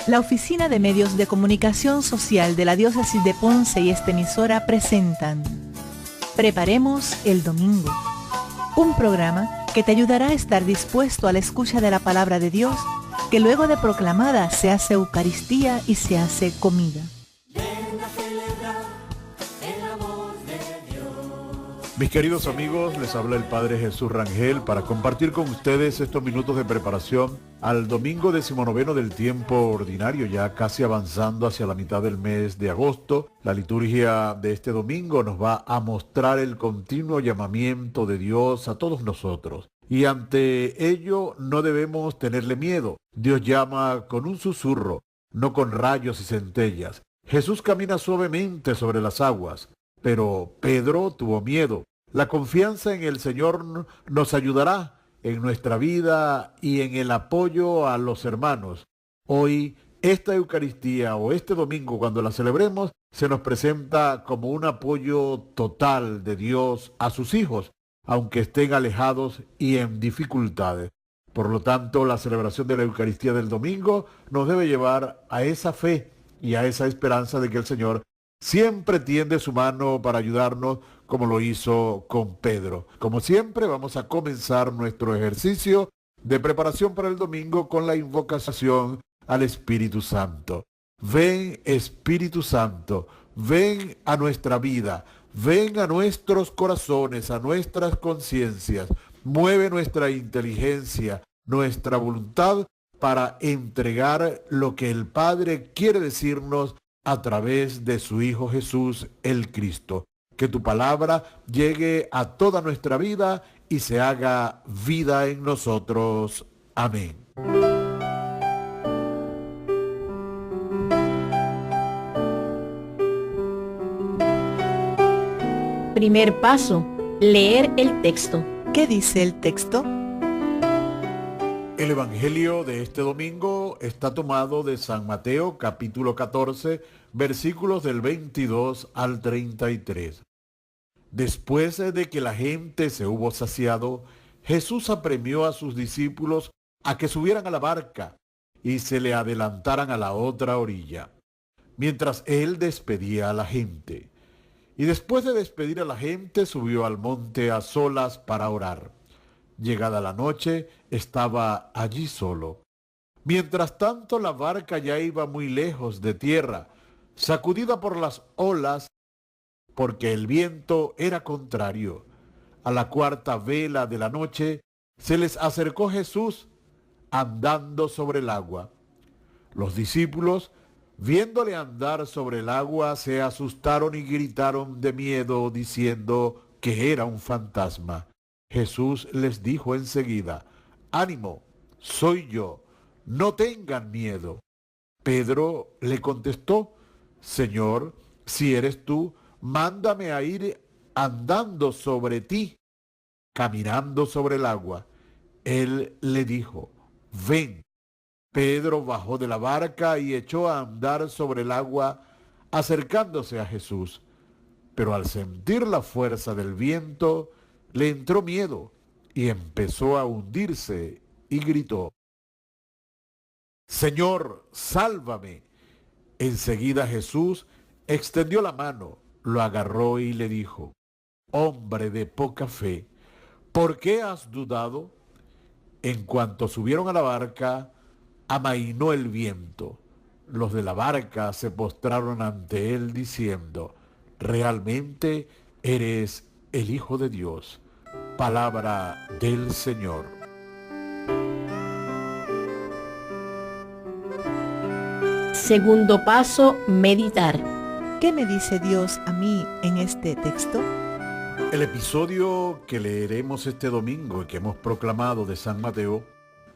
La Oficina de Medios de Comunicación Social de la Diócesis de Ponce y esta emisora presentan Preparemos el Domingo, un programa que te ayudará a estar dispuesto a la escucha de la palabra de Dios, que luego de proclamada se hace Eucaristía y se hace comida. Mis queridos amigos, les habla el Padre Jesús Rangel para compartir con ustedes estos minutos de preparación al domingo 19 del tiempo ordinario, ya casi avanzando hacia la mitad del mes de agosto. La liturgia de este domingo nos va a mostrar el continuo llamamiento de Dios a todos nosotros. Y ante ello no debemos tenerle miedo. Dios llama con un susurro, no con rayos y centellas. Jesús camina suavemente sobre las aguas, pero Pedro tuvo miedo. La confianza en el Señor nos ayudará en nuestra vida y en el apoyo a los hermanos. Hoy, esta Eucaristía o este domingo, cuando la celebremos, se nos presenta como un apoyo total de Dios a sus hijos, aunque estén alejados y en dificultades. Por lo tanto, la celebración de la Eucaristía del domingo nos debe llevar a esa fe y a esa esperanza de que el Señor siempre tiende su mano para ayudarnos, como lo hizo con Pedro. Como siempre, vamos a comenzar nuestro ejercicio de preparación para el domingo con la invocación al Espíritu Santo. Ven, Espíritu Santo, ven a nuestra vida, ven a nuestros corazones, a nuestras conciencias, mueve nuestra inteligencia, nuestra voluntad para entregar lo que el Padre quiere decirnos a través de su Hijo Jesús el Cristo. Que tu palabra llegue a toda nuestra vida y se haga vida en nosotros. Amén. Primer paso, leer el texto. ¿Qué dice el texto? El Evangelio de este domingo está tomado de San Mateo, capítulo 14, versículos del 22 al 33. Después de que la gente se hubo saciado, Jesús apremió a sus discípulos a que subieran a la barca y se le adelantaran a la otra orilla, mientras él despedía a la gente. Y después de despedir a la gente, subió al monte a solas para orar. Llegada la noche, estaba allí solo. Mientras tanto, la barca ya iba muy lejos de tierra, sacudida por las olas, porque el viento era contrario. A la cuarta vela de la noche, se les acercó Jesús andando sobre el agua. Los discípulos, viéndole andar sobre el agua, se asustaron y gritaron de miedo, diciendo que era un fantasma. Jesús les dijo enseguida: «Ánimo, soy yo, no tengan miedo». Pedro le contestó: «Señor, si eres tú, mándame a ir andando sobre ti, caminando sobre el agua». Él le dijo: «Ven». Pedro bajó de la barca y echó a andar sobre el agua, acercándose a Jesús. Pero al sentir la fuerza del viento, le entró miedo y empezó a hundirse y gritó: «Señor, sálvame». Enseguida Jesús extendió la mano, lo agarró y le dijo: «Hombre de poca fe, ¿por qué has dudado?». En cuanto subieron a la barca, amainó el viento. Los de la barca se postraron ante él diciendo: «Realmente eres el Hijo de Dios». Palabra del Señor. Segundo paso, meditar. ¿Qué me dice Dios a mí en este texto? El episodio que leeremos este domingo y que hemos proclamado de San Mateo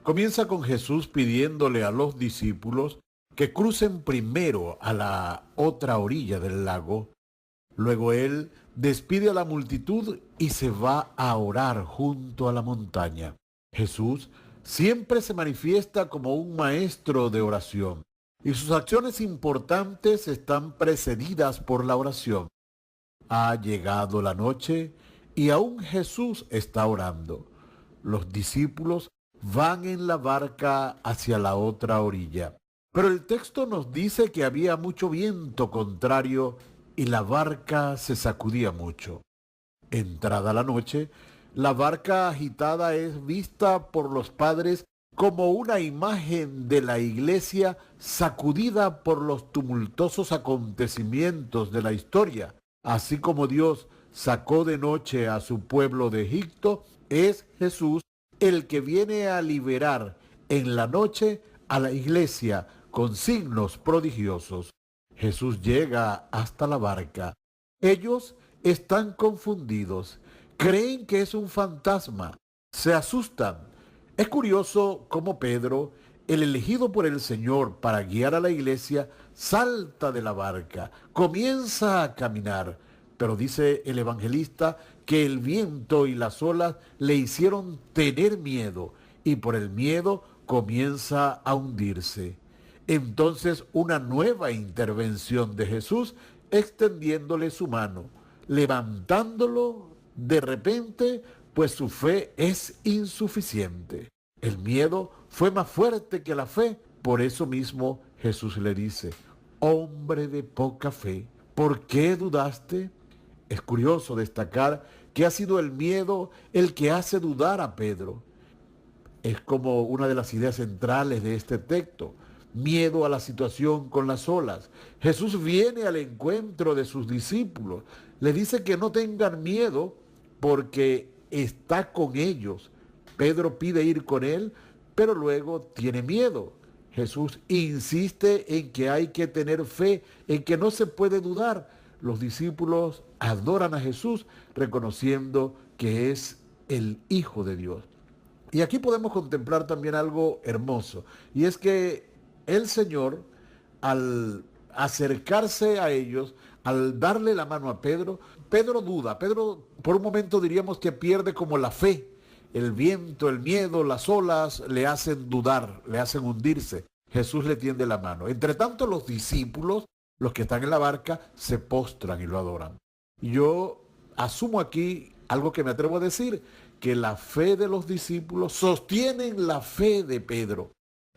comienza con Jesús pidiéndole a los discípulos que crucen primero a la otra orilla del lago. Luego él despide a la multitud y se va a orar junto a la montaña. Jesús siempre se manifiesta como un maestro de oración y sus acciones importantes están precedidas por la oración. Ha llegado la noche y aún Jesús está orando. Los discípulos van en la barca hacia la otra orilla. Pero el texto nos dice que había mucho viento contrario y la barca se sacudía mucho. Entrada la noche, la barca agitada es vista por los padres como una imagen de la iglesia sacudida por los tumultuosos acontecimientos de la historia. Así como Dios sacó de noche a su pueblo de Egipto, es Jesús el que viene a liberar en la noche a la iglesia con signos prodigiosos. Jesús llega hasta la barca. Ellos están confundidos, creen que es un fantasma, se asustan. Es curioso cómo Pedro, el elegido por el Señor para guiar a la iglesia, salta de la barca, comienza a caminar, pero dice el evangelista que el viento y las olas le hicieron tener miedo y por el miedo comienza a hundirse. Entonces una nueva intervención de Jesús extendiéndole su mano, levantándolo de repente, pues su fe es insuficiente. El miedo fue más fuerte que la fe. Por eso mismo Jesús le dice: hombre de poca fe, ¿por qué dudaste? Es curioso destacar que ha sido el miedo el que hace dudar a Pedro. Es como una de las ideas centrales de este texto. Miedo a la situación con las olas. Jesús viene al encuentro de sus discípulos. Le dice que no tengan miedo porque está con ellos. Pedro pide ir con él, pero luego tiene miedo. Jesús insiste en que hay que tener fe, en que no se puede dudar. Los discípulos adoran a Jesús reconociendo que es el Hijo de Dios. Y aquí podemos contemplar también algo hermoso, y es que el Señor, al acercarse a ellos, al darle la mano a Pedro, Pedro duda. Pedro, por un momento diríamos que pierde como la fe. El viento, el miedo, las olas le hacen dudar, le hacen hundirse. Jesús le tiende la mano. Entre tanto, los discípulos, los que están en la barca, se postran y lo adoran. Y yo asumo aquí algo que me atrevo a decir, que la fe de los discípulos sostienen la fe de Pedro,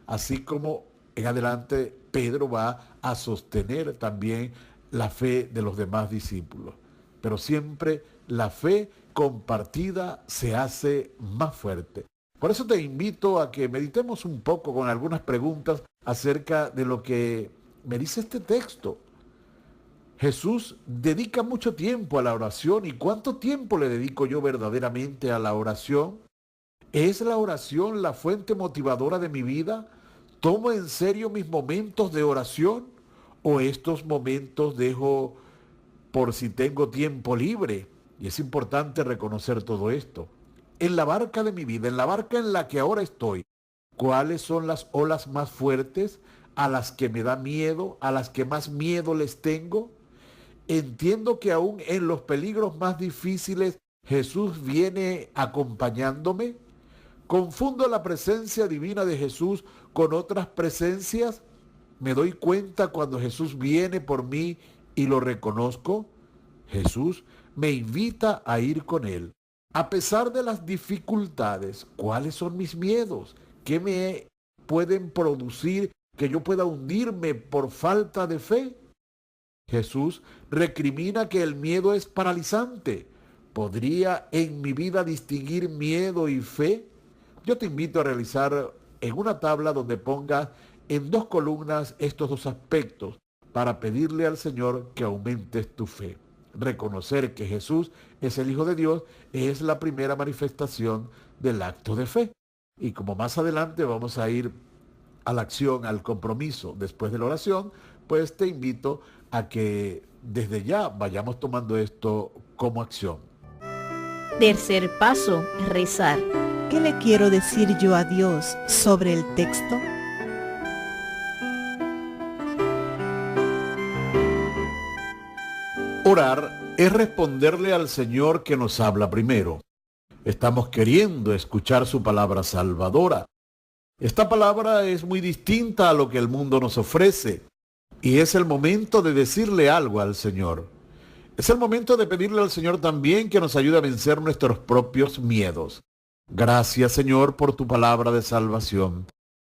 así como en adelante Pedro va a sostener también la fe de los demás discípulos. Pero siempre la fe compartida se hace más fuerte. Por eso te invito a que meditemos un poco con algunas preguntas acerca de lo que me dice este texto. Jesús dedica mucho tiempo a la oración. ¿Y cuánto tiempo le dedico yo verdaderamente a la oración? ¿Es la oración la fuente motivadora de mi vida? ¿Tomo en serio mis momentos de oración? ¿O estos momentos dejo por si tengo tiempo libre? Y es importante reconocer todo esto. En la barca de mi vida, en la barca en la que ahora estoy, ¿cuáles son las olas más fuertes, a las que me da miedo, a las que más miedo les tengo? Entiendo que aún en los peligros más difíciles Jesús viene acompañándome. ¿Confundo la presencia divina de Jesús con otras presencias? ¿Me doy cuenta cuando Jesús viene por mí y lo reconozco? Jesús me invita a ir con Él. A pesar de las dificultades, ¿cuáles son mis miedos? ¿Qué me pueden producir que yo pueda hundirme por falta de fe? Jesús recrimina que el miedo es paralizante. ¿Podría en mi vida distinguir miedo y fe? Yo te invito a realizar en una tabla donde pongas en 2 columnas estos 2 aspectos para pedirle al Señor que aumentes tu fe. Reconocer que Jesús es el Hijo de Dios es la primera manifestación del acto de fe. Y como más adelante vamos a ir a la acción, al compromiso después de la oración, pues te invito a que desde ya vayamos tomando esto como acción. Tercer paso, rezar. ¿Qué le quiero decir yo a Dios sobre el texto? Orar es responderle al Señor que nos habla primero. Estamos queriendo escuchar su palabra salvadora. Esta palabra es muy distinta a lo que el mundo nos ofrece. Y es el momento de decirle algo al Señor. Es el momento de pedirle al Señor también que nos ayude a vencer nuestros propios miedos. Gracias, Señor, por tu palabra de salvación.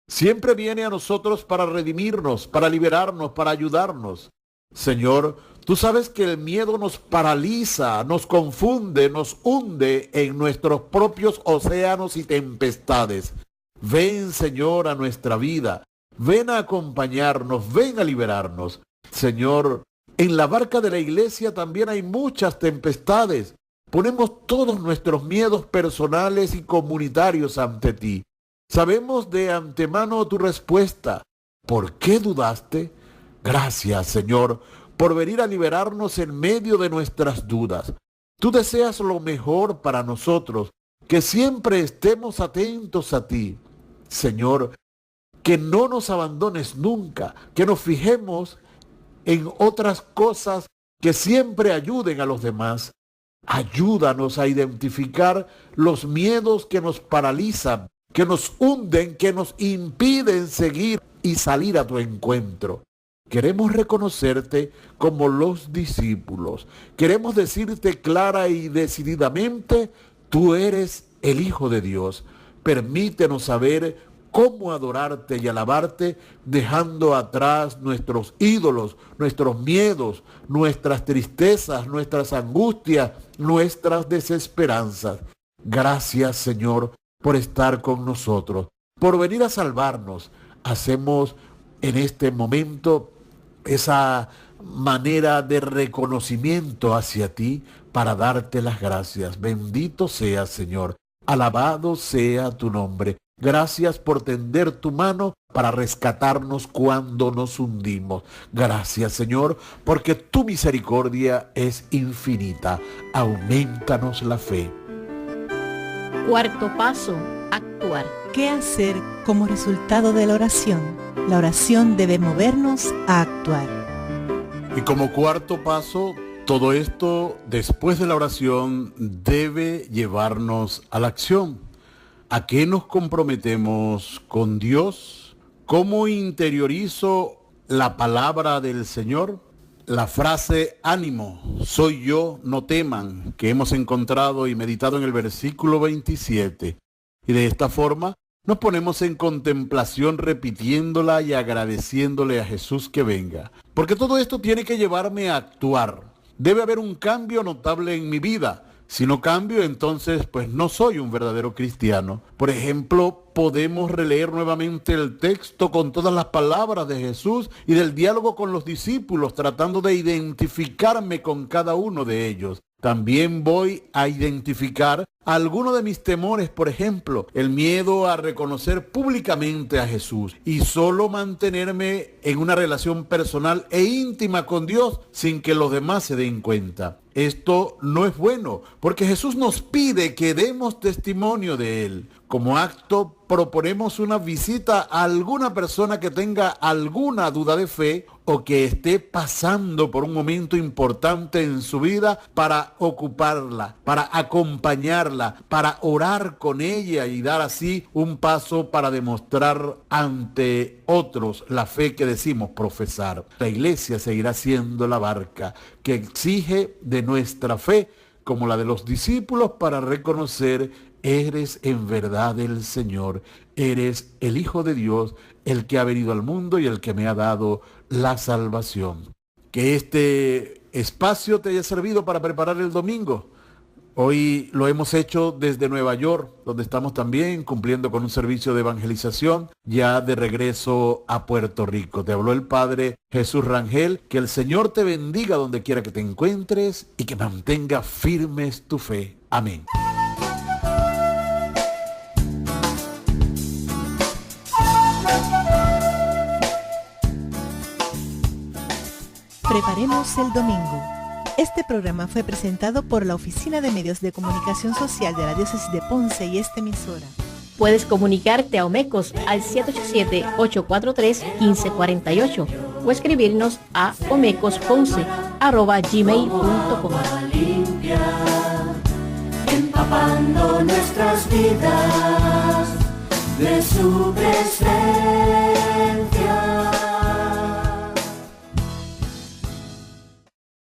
Siempre viene a nosotros para redimirnos, para liberarnos, para ayudarnos. Señor, tú sabes que el miedo nos paraliza, nos confunde, nos hunde en nuestros propios océanos y tempestades. Ven, Señor, a nuestra vida. Ven a acompañarnos, ven a liberarnos. Señor, en la barca de la iglesia también hay muchas tempestades. Ponemos todos nuestros miedos personales y comunitarios ante ti. Sabemos de antemano tu respuesta. ¿Por qué dudaste? Gracias, Señor, por venir a liberarnos en medio de nuestras dudas. Tú deseas lo mejor para nosotros, que siempre estemos atentos a ti. Señor, que no nos abandones nunca, que nos fijemos en otras cosas que siempre ayuden a los demás. Ayúdanos a identificar los miedos que nos paralizan, que nos hunden, que nos impiden seguir y salir a tu encuentro. Queremos reconocerte como los discípulos. Queremos decirte clara y decididamente, tú eres el Hijo de Dios. Permítenos saber cómo adorarte y alabarte, dejando atrás nuestros ídolos, nuestros miedos, nuestras tristezas, nuestras angustias, nuestras desesperanzas. Gracias, Señor, por estar con nosotros, por venir a salvarnos. Hacemos en este momento esa manera de reconocimiento hacia ti para darte las gracias. Bendito seas, Señor. Alabado sea tu nombre. Gracias por tender tu mano para rescatarnos cuando nos hundimos. Gracias, Señor, porque tu misericordia es infinita. Auméntanos la fe. Cuarto paso, actuar. ¿Qué hacer como resultado de la oración? La oración debe movernos a actuar. Y como cuarto paso, todo esto después de la oración debe llevarnos a la acción. ¿A qué nos comprometemos con Dios? ¿Cómo interiorizo la palabra del Señor? La frase ánimo, soy yo, no teman, que hemos encontrado y meditado en el versículo 27. Y de esta forma nos ponemos en contemplación repitiéndola y agradeciéndole a Jesús que venga. Porque todo esto tiene que llevarme a actuar. Debe haber un cambio notable en mi vida. Si no cambio, entonces pues no soy un verdadero cristiano. Por ejemplo, podemos releer nuevamente el texto con todas las palabras de Jesús y del diálogo con los discípulos, tratando de identificarme con cada uno de ellos. También voy a identificar algunos de mis temores, por ejemplo, el miedo a reconocer públicamente a Jesús y solo mantenerme en una relación personal e íntima con Dios sin que los demás se den cuenta. Esto no es bueno, porque Jesús nos pide que demos testimonio de Él. Como acto, proponemos una visita a alguna persona que tenga alguna duda de fe o que esté pasando por un momento importante en su vida para ocuparla, para acompañarla, para orar con ella y dar así un paso para demostrar ante otros la fe que decimos profesar. La iglesia seguirá siendo la barca que exige de nuestra fe, como la de los discípulos, para reconocer: eres en verdad el Señor, eres el Hijo de Dios, el que ha venido al mundo y el que me ha dado la salvación. Que este espacio te haya servido para preparar el domingo. Hoy lo hemos hecho desde Nueva York, donde estamos también cumpliendo con un servicio de evangelización, ya de regreso a Puerto Rico. Te habló el Padre Jesús Rangel. Que el Señor te bendiga donde quiera que te encuentres y que mantenga firmes tu fe. Amén. Preparemos el domingo. Este programa fue presentado por la Oficina de Medios de Comunicación Social de la Diócesis de Ponce y esta emisora. Puedes comunicarte a Omecos al 787-843-1548 o escribirnos a omecosponce@gmail.com. Empapando nuestras vidas de su presencia.